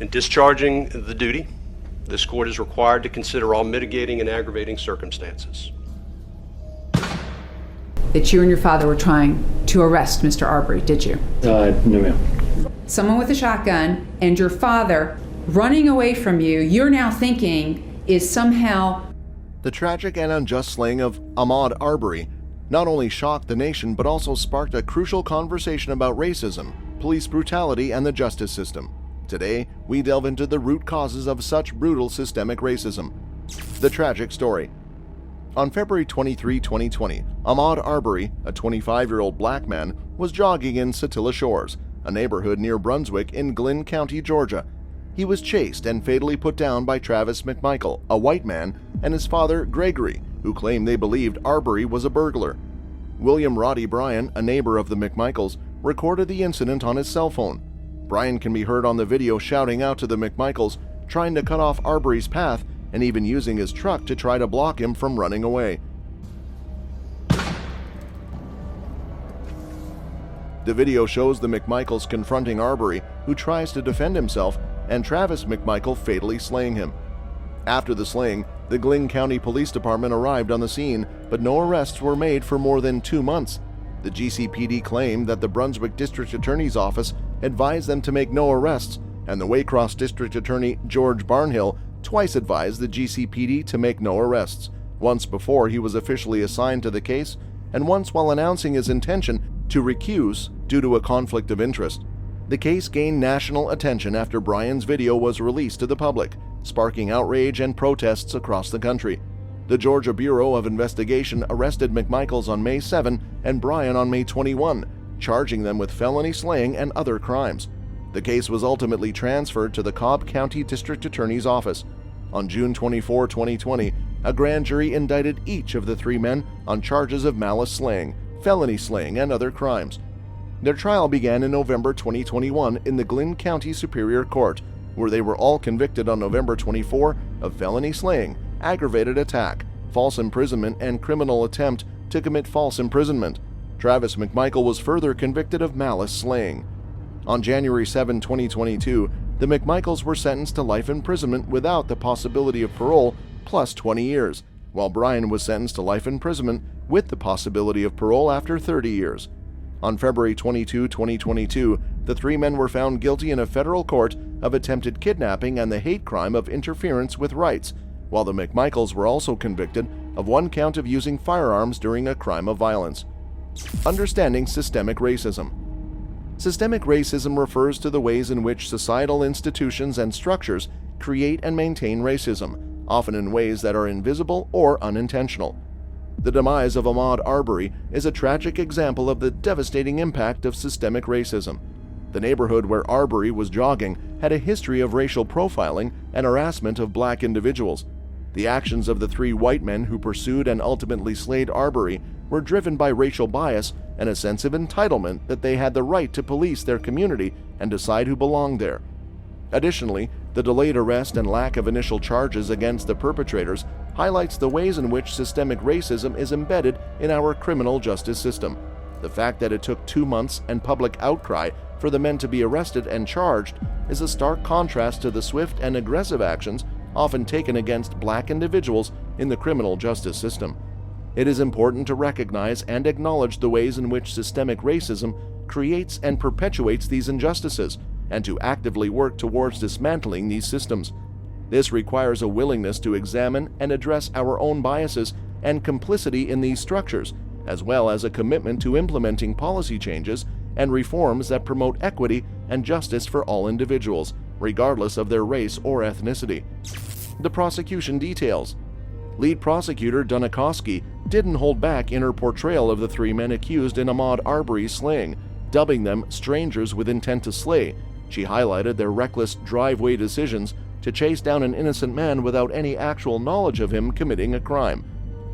In discharging the duty, this court is required to consider all mitigating and aggravating circumstances. That you and your father were trying to arrest Mr. Arbery, did you? No, ma'am. Someone with a shotgun and your father running away from you, you're now thinking is somehow... The tragic and unjust slaying of Ahmaud Arbery not only shocked the nation but also sparked a crucial conversation about racism, police brutality, and the justice system. Today, we delve into the root causes of such brutal systemic racism. The tragic story. On February 23, 2020, Ahmaud Arbery, a 25-year-old black man, was jogging in Satilla Shores, a neighborhood near Brunswick in Glynn County, Georgia. He was chased and fatally put down by Travis McMichael, a white man, and his father, Gregory, who claimed they believed Arbery was a burglar. William Roddy Bryan, a neighbor of the McMichaels, recorded the incident on his cell phone. Bryan can be heard on the video shouting out to the McMichaels, trying to cut off Arbery's path and even using his truck to try to block him from running away. The video shows the McMichaels confronting Arbery, who tries to defend himself, and Travis McMichael fatally slaying him. After the slaying, the Glynn County Police Department arrived on the scene, but no arrests were made for more than 2 months. The GCPD claimed that the Brunswick District Attorney's Office advised them to make no arrests, and the Waycross District Attorney George Barnhill twice advised the GCPD to make no arrests, once before he was officially assigned to the case, and once while announcing his intention to recuse due to a conflict of interest. The case gained national attention after Bryan's video was released to the public, sparking outrage and protests across the country. The Georgia Bureau of Investigation arrested McMichaels on May 7 and Bryan on May 21, charging them with felony slaying and other crimes. The case was ultimately transferred to the Cobb County District Attorney's Office. On June 24, 2020, a grand jury indicted each of the 3 men on charges of malice slaying, felony slaying, and other crimes. Their trial began in November 2021 in the Glynn County Superior Court, where they were all convicted on November 24 of felony slaying, aggravated attack, false imprisonment, and criminal attempt to commit false imprisonment. Travis McMichael was further convicted of malice slaying. On January 7, 2022, the McMichaels were sentenced to life imprisonment without the possibility of parole plus 20 years, while Bryan was sentenced to life imprisonment with the possibility of parole after 30 years. On February 22, 2022, the 3 men were found guilty in a federal court of attempted kidnapping and the hate crime of interference with rights, while the McMichaels were also convicted of 1 count of using firearms during a crime of violence. Understanding systemic racism. Systemic racism refers to the ways in which societal institutions and structures create and maintain racism, often in ways that are invisible or unintentional. The demise of Ahmaud Arbery is a tragic example of the devastating impact of systemic racism. The neighborhood where Arbery was jogging had a history of racial profiling and harassment of black individuals. The actions of the 3 white men who pursued and ultimately slayed Arbery were driven by racial bias and a sense of entitlement that they had the right to police their community and decide who belonged there. Additionally, the delayed arrest and lack of initial charges against the perpetrators highlights the ways in which systemic racism is embedded in our criminal justice system. The fact that it took 2 months and public outcry for the men to be arrested and charged is a stark contrast to the swift and aggressive actions often taken against black individuals in the criminal justice system. It is important to recognize and acknowledge the ways in which systemic racism creates and perpetuates these injustices, and to actively work towards dismantling these systems. This requires a willingness to examine and address our own biases and complicity in these structures, as well as a commitment to implementing policy changes and reforms that promote equity and justice for all individuals, regardless of their race or ethnicity. The prosecution details. Lead prosecutor Dunikowski didn't hold back in her portrayal of the 3 men accused in Ahmaud Arbery's slaying, dubbing them strangers with intent to slay. She highlighted their reckless driveway decisions to chase down an innocent man without any actual knowledge of him committing a crime.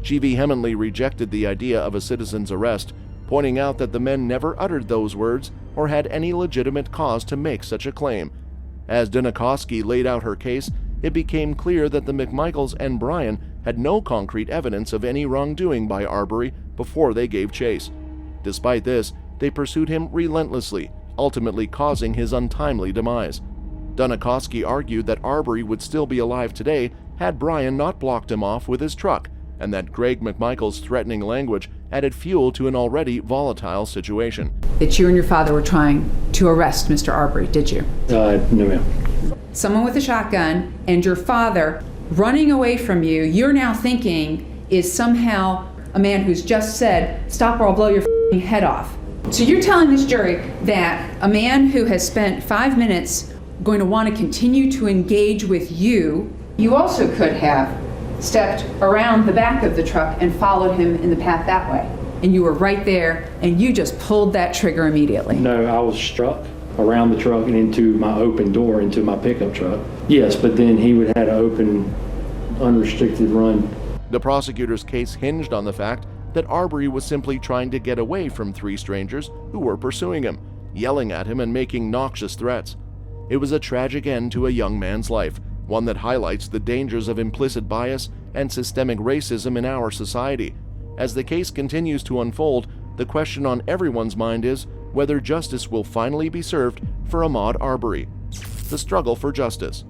She vehemently rejected the idea of a citizen's arrest, pointing out that the men never uttered those words or had any legitimate cause to make such a claim. As Dunikowski laid out her case, it became clear that the McMichaels and Bryan had no concrete evidence of any wrongdoing by Arbery before they gave chase. Despite this, they pursued him relentlessly, ultimately causing his untimely demise. Dunikoski argued that Arbery would still be alive today had Brian not blocked him off with his truck, and that Greg McMichael's threatening language added fuel to an already volatile situation. That you and your father were trying to arrest Mr. Arbery, did you? No, ma'am. Someone with a shotgun and your father running away from you, you're now thinking is somehow a man who's just said, "Stop or I'll blow your f***ing head off." So you're telling this jury that a man who has spent 5 minutes going to want to continue to engage with you, you also could have stepped around the back of the truck and followed him in the path that way. And you were right there and you just pulled that trigger immediately. No, I was struck around the truck and into my open door into my pickup truck. Yes, but then he would have an open, unrestricted run. The prosecutor's case hinged on the fact that Arbery was simply trying to get away from 3 strangers who were pursuing him, yelling at him and making noxious threats. It was a tragic end to a young man's life, one that highlights the dangers of implicit bias and systemic racism in our society. As the case continues to unfold, the question on everyone's mind is whether justice will finally be served for Ahmaud Arbery. The struggle for justice.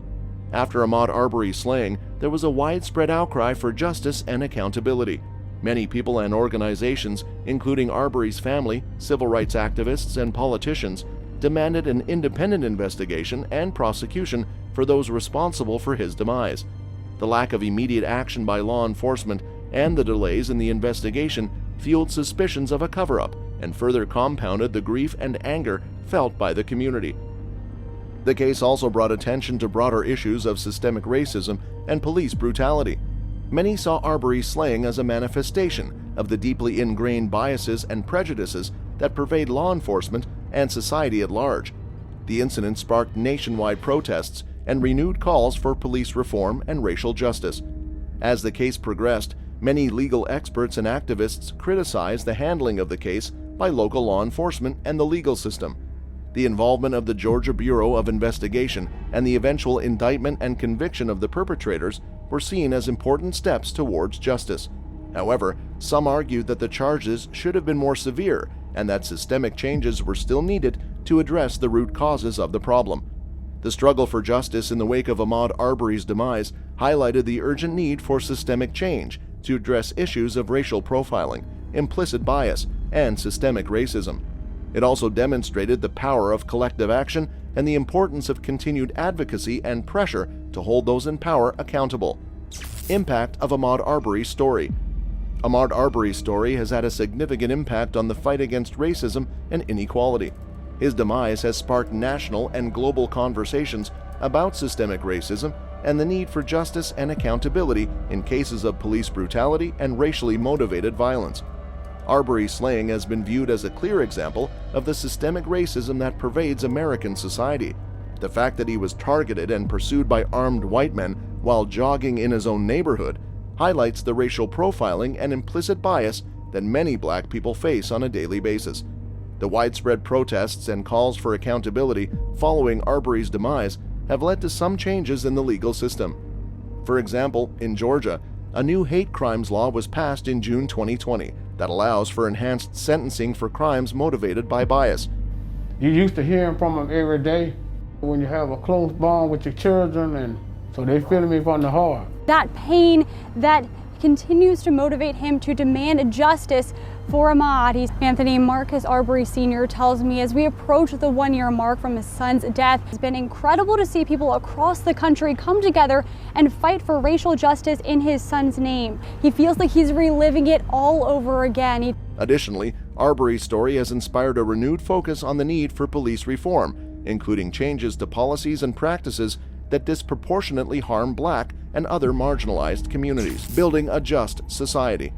After Ahmaud Arbery's slaying, there was a widespread outcry for justice and accountability. Many people and organizations, including Arbery's family, civil rights activists, and politicians, demanded an independent investigation and prosecution for those responsible for his demise. The lack of immediate action by law enforcement and the delays in the investigation fueled suspicions of a cover-up and further compounded the grief and anger felt by the community. The case also brought attention to broader issues of systemic racism and police brutality. Many saw Arbery's slaying as a manifestation of the deeply ingrained biases and prejudices that pervade law enforcement and society at large. The incident sparked nationwide protests and renewed calls for police reform and racial justice. As the case progressed, many legal experts and activists criticized the handling of the case by local law enforcement and the legal system. The involvement of the Georgia Bureau of Investigation and the eventual indictment and conviction of the perpetrators were seen as important steps towards justice. However, some argued that the charges should have been more severe and that systemic changes were still needed to address the root causes of the problem. The struggle for justice in the wake of Ahmaud Arbery's demise highlighted the urgent need for systemic change to address issues of racial profiling, implicit bias, and systemic racism. It also demonstrated the power of collective action and the importance of continued advocacy and pressure to hold those in power accountable. Impact of Ahmaud Arbery's story. Ahmaud Arbery's story has had a significant impact on the fight against racism and inequality. His demise has sparked national and global conversations about systemic racism and the need for justice and accountability in cases of police brutality and racially motivated violence. Arbery's slaying has been viewed as a clear example of the systemic racism that pervades American society. The fact that he was targeted and pursued by armed white men while jogging in his own neighborhood highlights the racial profiling and implicit bias that many black people face on a daily basis. The widespread protests and calls for accountability following Arbery's demise have led to some changes in the legal system. For example, in Georgia, a new hate crimes law was passed in June 2020 that allows for enhanced sentencing for crimes motivated by bias. You're used to hearing from them every day when you have a close bond with your children, and so they feeling me from the heart. That pain that continues to motivate him to demand justice for Ahmaud. Anthony Marcus Arbery Sr. tells me as we approach the 1-year mark from his son's death, it's been incredible to see people across the country come together and fight for racial justice in his son's name. He feels like he's reliving it all over again. Additionally, Arbery's story has inspired a renewed focus on the need for police reform, including changes to policies and practices that disproportionately harm black and other marginalized communities, building a just society.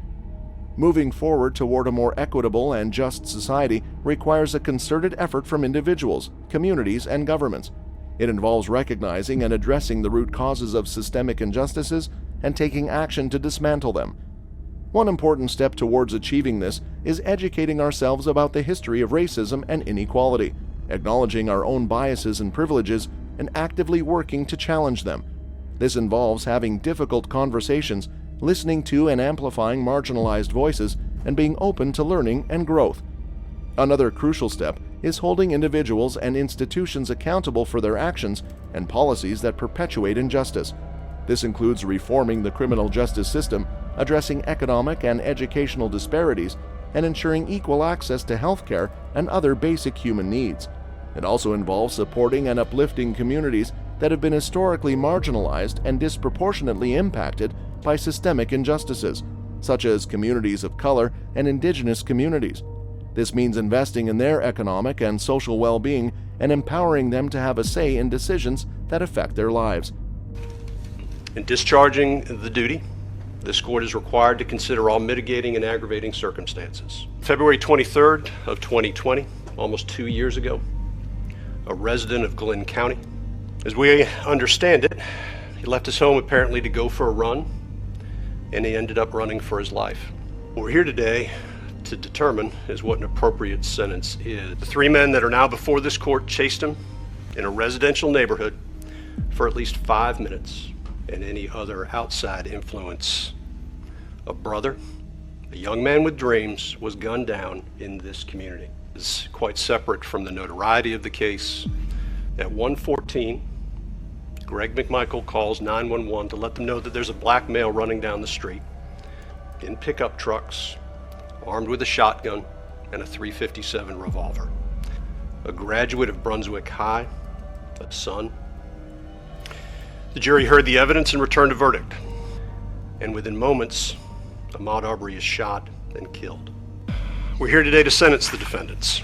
Moving forward toward a more equitable and just society requires a concerted effort from individuals, communities, and governments. It involves recognizing and addressing the root causes of systemic injustices and taking action to dismantle them. One important step towards achieving this is educating ourselves about the history of racism and inequality, acknowledging our own biases and privileges, and actively working to challenge them. This involves having difficult conversations, listening to and amplifying marginalized voices, and being open to learning and growth. Another crucial step is holding individuals and institutions accountable for their actions and policies that perpetuate injustice. This includes reforming the criminal justice system, addressing economic and educational disparities, and ensuring equal access to health care and other basic human needs. It also involves supporting and uplifting communities that have been historically marginalized and disproportionately impacted by systemic injustices, such as communities of color and indigenous communities. This means investing in their economic and social well-being and empowering them to have a say in decisions that affect their lives. In discharging the duty, this court is required to consider all mitigating and aggravating circumstances. February 23rd of 2020, almost 2 years ago, a resident of Glynn County, as we understand it, he left his home apparently to go for a run, and he ended up running for his life. What we're here today to determine is what an appropriate sentence is. The 3 men that are now before this court chased him in a residential neighborhood for at least 5 minutes, and any other outside influence. A brother, a young man with dreams, was gunned down in this community. It's quite separate from the notoriety of the case. At 1:14, Greg McMichael calls 911 to let them know that there's a black male running down the street in pickup trucks, armed with a shotgun and a .357 revolver. A graduate of Brunswick High, a son. The jury heard the evidence and returned a verdict. And within moments, Ahmaud Arbery is shot and killed. We're here today to sentence the defendants.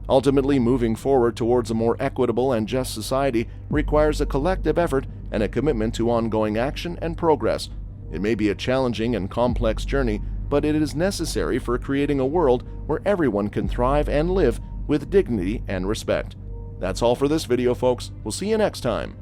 Ultimately, moving forward towards a more equitable and just society requires a collective effort and a commitment to ongoing action and progress. It may be a challenging and complex journey, but it is necessary for creating a world where everyone can thrive and live with dignity and respect. That's all for this video, folks. We'll see you next time.